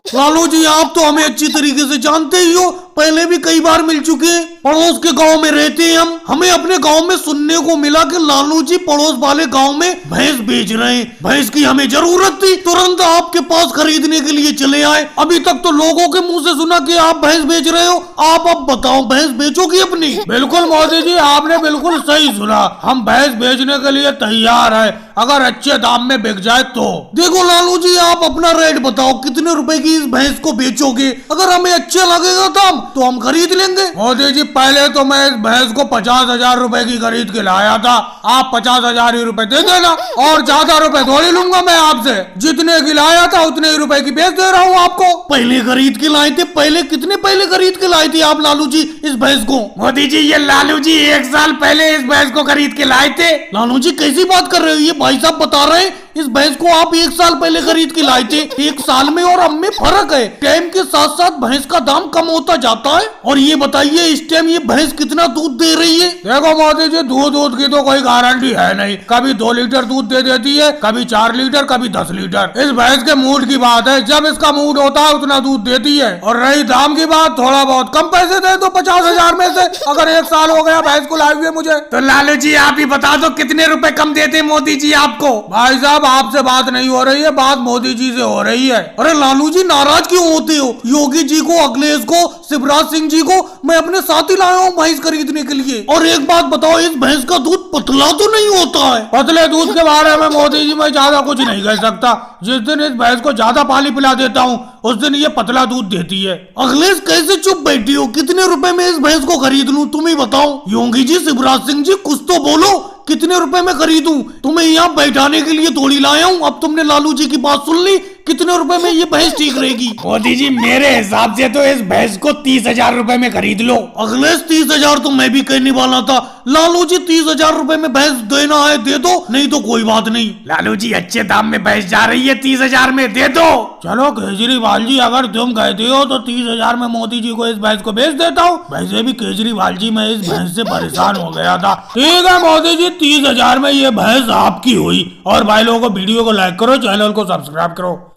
लालू जी आप तो हमें अच्छी तरीके से जानते ही हो, पहले भी कई बार मिल चुके हैं। पड़ोस के गांव में रहते हैं हम, हमें अपने गांव में सुनने को मिला कि लालू जी पड़ोस वाले गांव में भैंस बेच रहे हैं। भैंस की हमें जरूरत थी, तुरंत आपके पास खरीदने के लिए चले आए। अभी तक तो लोगों के मुंह से सुना कि आप भैंस बेच रहे हो, आप अब बताओ भैंस बेचोगी अपनी? बिल्कुल मोदी जी, आपने बिल्कुल सही सुना। हम भैंस बेचने के लिए तैयार है, अगर अच्छे दाम में बिक जाए तो। देखो लालू जी आप अपना रेट बताओ, कितने रुपए की इस भैंस को बेचोगे? अगर हमें अच्छा लगेगा दाम तो हम खरीद लेंगे। मोदी जी पहले तो मैं इस भैंस को 50,000 रुपए की खरीद के लाया था, आप 50,000 ही रुपए दे देना, और ज्यादा रुपए थोड़ी लूंगा मैं आपसे। जितने की लाया था उतने ही रुपए की बेच दे रहा हूँ आपको। पहले खरीद के लाए थे, कितने पहले खरीद के लाए थे आप लालू जी इस भैंस को? मोदी जी ये लालू जी 1 साल पहले इस भैंस को खरीद के लाए थे। लालू जी कैसी बात कर रहे हो? ये भाई साहब बता रहे हैं इस भैंस को आप 1 साल पहले खरीद के लाए थे। 1 साल में और अब में फर्क है, टाइम के साथ साथ भैंस का दाम कम होता जाता है। और ये बताइए इस टाइम ये भैंस कितना दूध दे रही है? देखो मोदी जी दूध की तो कोई गारंटी है नहीं, कभी 2 लीटर दूध दे देती है, कभी 4 लीटर, कभी 10 लीटर। इस भैंस के मूड की बात है, जब इसका मूड होता है उतना दूध देती है। और रही दाम की बात, थोड़ा बहुत कम पैसे दे दो 50,000 में से, अगर 1 साल हो गया भैंस को लाए हुए मुझे। तो लालू जी आप ही बता दो कितने रुपए कम देते मोदी जी आपको? भाई साहब आपसे बात नहीं हो रही है, बात मोदी जी से हो रही है। अरे लालू जी नाराज क्यों होते हो? योगी जी को, अखिलेश को, शिवराज सिंह जी को मैं अपने साथ ही लाया हूँ भैंस खरीदने के लिए। और एक बात बताओ, इस भैंस का दूध पतला तो नहीं होता है? पतले दूध के बारे में मोदी जी मैं ज्यादा कुछ नहीं कह सकता। जिस दिन इस भैंस को ज्यादा पानी पिला देता हूँ उस दिन ये पतला दूध देती है। अखिलेश कैसे चुप बैठी हो? कितने रुपए में इस भैंस को खरीद लूं तुम ही बताओ? योगी जी, शिवराज सिंह जी कुछ तो बोलो, कितने रुपए में खरीदूं? तुम्हें यहाँ बैठाने के लिए थोड़ी लाया हूँ। अब तुमने लालू जी की बात सुन ली, कितने रुपए में ये भैंस ठीक रहेगी? मोदी जी मेरे हिसाब से तो इस भैंस को 30,000 रुपए में खरीद लो। अखिलेश 30,000 तो मैं भी कहने वाला था। लालू जी 30,000 रुपए में भैंस देना है दे दो, नहीं तो कोई बात नहीं। लालू जी अच्छे दाम में भैंस जा रही है, 30,000 में दे दो। चलो केजरीवाल जी अगर तुम कहते हो तो 30,000 में मोदी जी को इस भैंस को बेच देता हूँ। वैसे भी केजरीवाल जी मैं इस भैंस से परेशान हो गया था। ठीक है मोदी जी 30,000 में ये भैंस आपकी हुई। और भाई लोगों को वीडियो को लाइक करो, चैनल को सब्सक्राइब करो।